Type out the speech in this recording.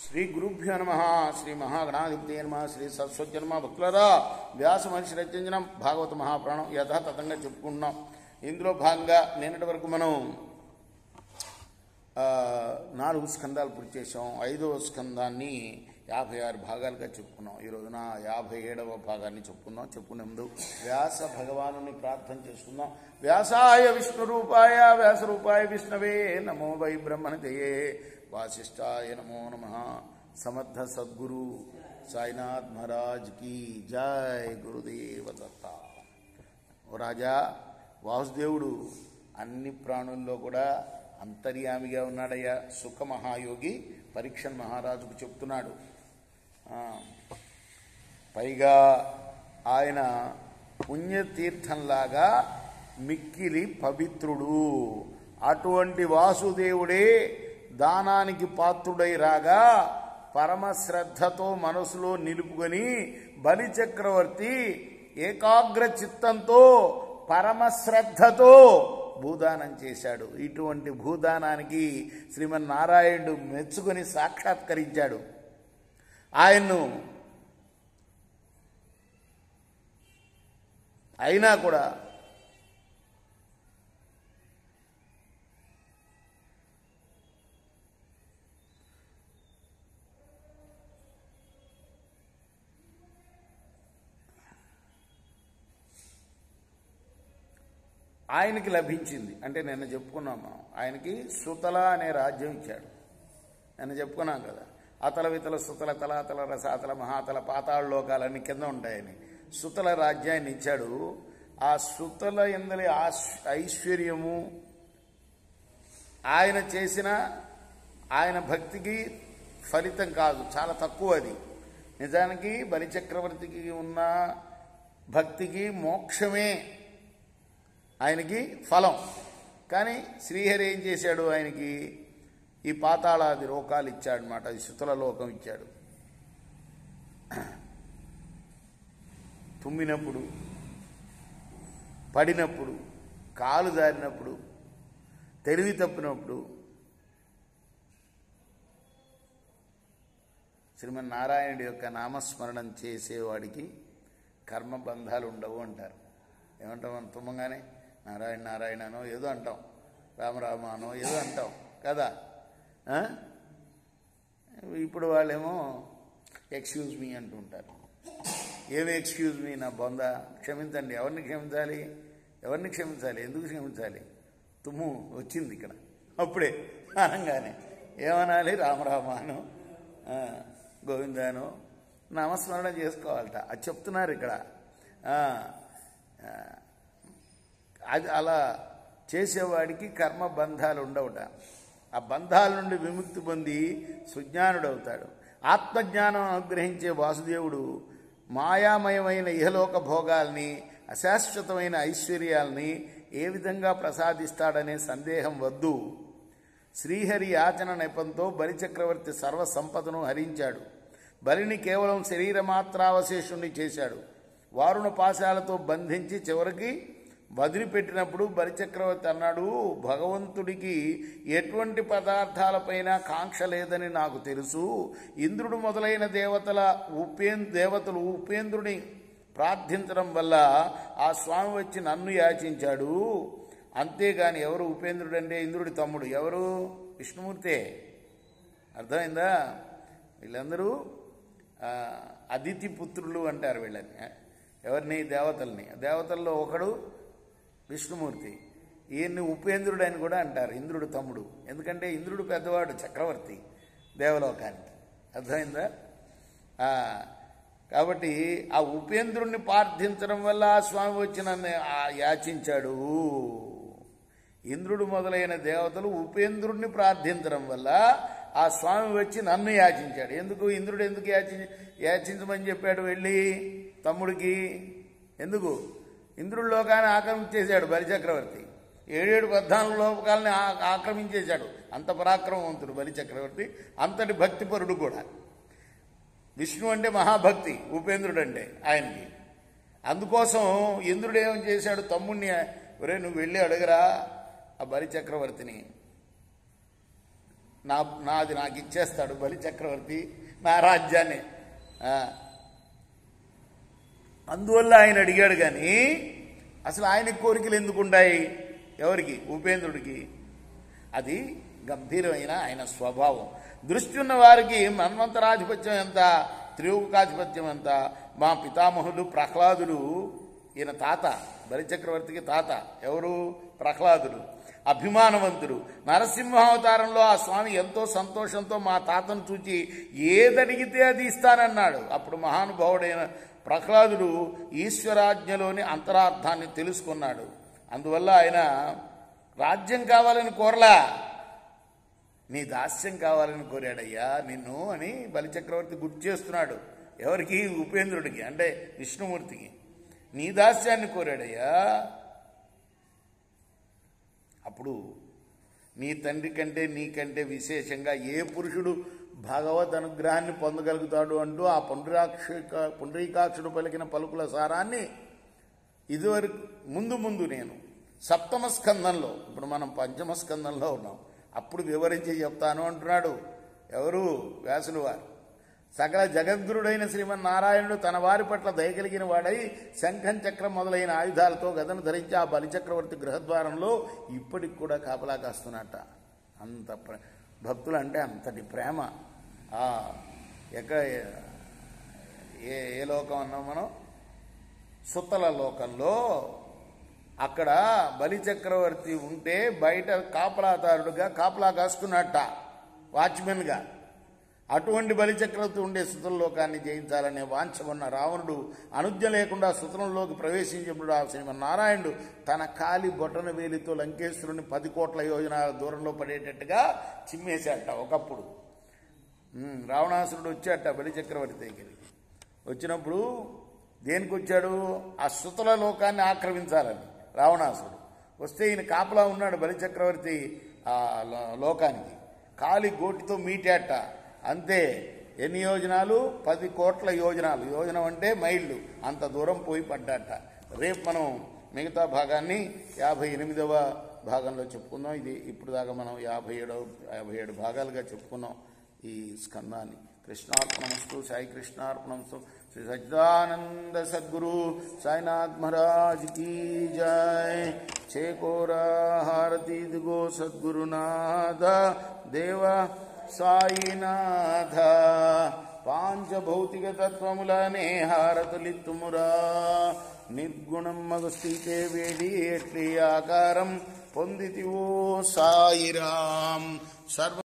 శ్రీ గురుభ్యో నమ. శ్రీ మహాగణాధిపతయ నమ. శ్రీ సరస్వతి నమ. భక్తులరా, వ్యాస మహర్షి రచించిన భాగవత మహాపురాణం యథాతథంగా చెప్పుకుంటున్నాం. ఇందులో భాగంగా నిన్నటి వరకు మనం 4 స్కందాలు పూర్తి చేసాం. 5వ స్కందాన్ని 56 భాగాలుగా చెప్పుకున్నాం. ఈ రోజున 57వ భాగాన్ని చెప్పుకునే ముందు వ్యాస భగవాను ప్రార్థన చేసుకుందాం. వ్యాసాయ విష్ణు రూపాయ వ్యాస రూపాయ విష్ణవే నమో వై బ్రహ్మణతయే వాసిష్ఠాయ నమో నమ. సమర్థ సద్గురు సాయినాథ్ మహారాజ్ కి జై. గురుదేవ దత్త. ఓ రాజా, వాసుదేవుడు అన్ని ప్రాణుల్లో కూడా అంతర్యామిగా ఉన్నాడయ్యా. సుఖ మహాయోగి పరీక్షన్ మహారాజుకు చెప్తున్నాడు. పైగా ఆయన పుణ్యతీర్థంలాగా మిక్కిలి పవిత్రుడు. అటువంటి వాసుదేవుడే దానానికి పాత్రుడై రాగా పరమశ్రద్ధతో మనసులో నిలుపుకొని బలిచక్రవర్తి ఏకాగ్ర చిత్తంతో పరమశ్రద్ధతో భూదానం చేశాడు. ఇటువంటి భూదానానికి శ్రీమన్నారాయణుడు మెచ్చుకొని సాక్షాత్కరించాడు. ఆయన్ను అయినా కూడా ఆయనకి లభించింది. అంటే నిన్న చెప్పుకున్నాం మనం. ఆయనకి సుతల అనే రాజ్యం ఇచ్చాడు. నిన్న చెప్పుకున్నాం కదా. అతల వితల సుతల తలాతల రసాతల మహాతల పాతాళ లోకాలన్నీ కింద ఉంటాయని సుతల రాజ్యాన్ని ఇచ్చాడు. ఆ సుతల ఎందలి ఐశ్వర్యము ఆయన చేసిన ఆయన భక్తికి ఫలితం కాదు, చాలా తక్కువ అది. నిజానికి బలిచక్రవర్తికి ఉన్న భక్తికి మోక్షమే ఆయనకి ఫలం. కానీ శ్రీహరి ఏం చేశాడు? ఆయనకి ఈ పాతాళాది లోకాలు ఇచ్చాడు అన్నమాట. ఈ సుతుల లోకం ఇచ్చాడు. తుమ్మినప్పుడు, పడినప్పుడు, కాలు జారినప్పుడు, తెలివి తప్పినప్పుడు శ్రీమన్నారాయణుడి యొక్క నామస్మరణం చేసేవాడికి కర్మబంధాలు ఉండవు అంటారు. ఏమంటాం మనం తుమ్మంగానే? నారాయణ నారాయణనో ఏదో అంటాం, రామరామానో ఏదో అంటాం కదా. ఇప్పుడు వాళ్ళేమో ఎక్స్క్యూజ్ మీ అంటుంటారు. ఏమి ఎక్స్క్యూజ్ మీ? నా బొంద, క్షమించండి. ఎవరిని క్షమించాలి? ఎవరిని క్షమించాలి? ఎందుకు క్షమించాలి? తుమ్ము వచ్చింది ఇక్కడ, అప్పుడే అనగానే ఏమనాలి? రామరామానో గోవిందానో నామస్మరణ చేసుకోవాలట. అది చెప్తున్నారు ఇక్కడ. అది అలా చేసేవాడికి కర్మ బంధాలు ఉండవుట. ఆ బంధాల నుండి విముక్తి పొంది సుజ్ఞానుడవుతాడు. ఆత్మజ్ఞానం అనుగ్రహించే వాసుదేవుడు మాయామయమైన ఇహలోక భోగాల్ని, అశాశ్వతమైన ఐశ్వర్యాల్ని ఏ విధంగా ప్రసాదిస్తాడనే సందేహం వద్దు. శ్రీహరి యాచన నెపంతో బలిచక్రవర్తి సర్వసంపదను హరించాడు. బలిని కేవలం శరీరమాత్రావశేషుణ్ణి చేశాడు. వారుణ పాశాలతో బంధించి చివరికి వదిలిపెట్టినప్పుడు బలిచక్రవర్తి అన్నాడు, భగవంతుడికి ఎటువంటి పదార్థాలపైన కాంక్ష లేదని నాకు తెలుసు. ఇంద్రుడు మొదలైన దేవతలు ఉపేంద్రుని ప్రార్థించడం వల్ల ఆ స్వామి వచ్చి నన్ను యాచించాడు. అంతేగాని ఎవరు ఉపేంద్రుడు? అంటే ఇంద్రుడి తమ్ముడు. ఎవరు? విష్ణుమూర్తే. అర్థమైందా? వీళ్ళందరూ అదితి పుత్రులు అంటారు వీళ్ళని. ఎవరిని? దేవతల్ని. దేవతల్లో ఒకడు విష్ణుమూర్తి. ఈయన్ని ఉపేంద్రుడు అని కూడా అంటారు, ఇంద్రుడు తమ్ముడు. ఎందుకంటే ఇంద్రుడు పెద్దవాడు, చక్రవర్తి దేవలోకానికి. అర్థమైందా? కాబట్టి ఆ ఉపేంద్రుణ్ణి ప్రార్థించడం వల్ల ఆ స్వామి వచ్చి నన్ను యాచించాడు. ఇంద్రుడు మొదలైన దేవతలు ఉపేంద్రుణ్ణి ప్రార్థించడం వల్ల ఆ స్వామి వచ్చి నన్ను యాచించాడు. ఎందుకు? ఇంద్రుడు ఎందుకు యాచించమని చెప్పాడు వెళ్ళి తమ్ముడికి? ఎందుకు? ఇంద్రుడి లోకాన్ని ఆక్రమించేశాడు బలిచక్రవర్తి. 7-14 లోకాలని ఆక్రమించేశాడు. అంత పరాక్రమవంతుడు బలిచక్రవర్తి, అంతటి భక్తిపరుడు కూడా. విష్ణు అంటే మహాభక్తి, ఉపేంద్రుడు అంటే ఆయనకి. అందుకోసం ఇంద్రుడు ఏమని చేశాడు? తమ్ముడిని, ఒరే నువ్వు వెళ్ళి అడగరా ఆ బలిచక్రవర్తిని, నాది నాకు ఇచ్చేస్తాడు బలి చక్రవర్తి నా రాజ్యాన్ని. అందువల్ల ఆయన అడిగాడు. కానీ అసలు ఆయనకి కోరికలు ఎందుకుంటాయి? ఎవరికి? ఉపేంద్రుడికి. అది గంభీరమైన ఆయన స్వభావం. దృష్టి ఉన్న వారికి మన్వంతరాధిపత్యం ఎంత, త్రిలోకాధిపత్యం ఎంత. మా పితామహులు ప్రహ్లాదుడు, ఈయన తాత, బలిచక్రవర్తికి తాత ఎవరు? ప్రహ్లాదుడు. అభిమానవంతుడు. నరసింహావతారంలో ఆ స్వామి ఎంతో సంతోషంతో మా తాతను చూచి ఏదడిగితే అది ఇస్తానన్నాడు. అప్పుడు మహానుభావుడైన ప్రహ్లాదుడు ఈశ్వరాజ్ఞలోని అంతరార్థాన్ని తెలుసుకున్నాడు. అందువల్ల ఆయన రాజ్యం కావాలని కోరలా, నీ దాస్యం కావాలని కోరాడయ్యా నిన్ను అని బలిచక్రవర్తి గుర్తు చేస్తున్నాడు. ఎవరికి? ఉపేంద్రుడికి, అంటే విష్ణుమూర్తికి. నీ దాస్యాన్ని కోరాడయ్యా. అప్పుడు నీ తండ్రి కంటే నీకంటే విశేషంగా ఏ పురుషుడు భగవద్ అనుగ్రహాన్ని పొందగలుగుతాడు అంటూ ఆ పుండరీకాక్షుడు పలికిన పలుకుల సారాన్ని ఇదివరకు ముందు నేను సప్తమ స్కందంలో, ఇప్పుడు మనం పంచమ స్కందంలో ఉన్నాం, అప్పుడు వివరించి చెప్తాను అంటున్నాడు. ఎవరు? వ్యాసులు వారు. సకల జగద్గురుడైన శ్రీమన్నారాయణుడు తన వారి పట్ల దయగలిగిన వాడై శంఖం చక్రం మొదలైన ఆయుధాలతో గదను ధరించి ఆ బలిచక్రవర్తి గృహద్వారంలో ఇప్పటికి కూడా కాపలా కాస్తున్నట్ట. అంత భక్తులు అంటే అంతటి ప్రేమ. ఏ లోకం అన్నాం మనం? సుత్తల లోకంలో. అక్కడ బలిచక్రవర్తి ఉంటే బయట కాపలాదారుడుగా కాపలా కాస్తున్నట్ట, వాచ్మెన్గా. అటువంటి బలిచక్రవర్తి ఉండే సుతలలోకాన్ని జయించాలనే వాంఛ ఉన్న రావణుడు అనుజ్ఞ లేకుండా సుతలంలోకి ప్రవేశించినప్పుడు ఆ శ్రీమన్నారాయణుడు తన కాలి బొటన వేలితో లంకేశ్వరుని 10 కోట్ల యోజనాల దూరంలో పడేటట్టుగా చిమ్మేశాట. ఒకప్పుడు రావణాసురుడు వచ్చాట బలిచక్రవర్తి దగ్గరికి. వచ్చినప్పుడు దేనికి వచ్చాడు? ఆ సుతల లోకాన్ని ఆక్రమించాలని రావణాసురుడు వస్తే ఈయన కాపలా ఉన్నాడు బలిచక్రవర్తి ఆ లోకానికి. కాలి గోటితో మీటాట. అంతే. ఎన్ని యోజనాలు? 10 కోట్ల యోజనాలు. యోజనం అంటే మైళ్ళు. అంత దూరం పోయి పడ్డాట. రేపు మనం మిగతా భాగాన్ని 58వ భాగంలో చెప్పుకుందాం. ఇది ఇప్పుడు దాకా మనం 57 భాగాలుగా చెప్పుకున్నాం ఈ స్కందాన్ని. కృష్ణార్పణమస్తు. సాయి కృష్ణార్పణమస్తు. శ్రీ సచ్చిదానంద సద్గురు సాయినాథ్ మహారాజ్ की जय। చేకోరా హారతి దిగో సద్గురునాథ దేవ సాయినాథ। పాంచభౌతిక తత్వములనే హారతులిత్తుమురా। నిర్గుణం మగస్థితే వేడి ఎట్లి ఆకారం పొందితివో సాయిరాం। సర్వ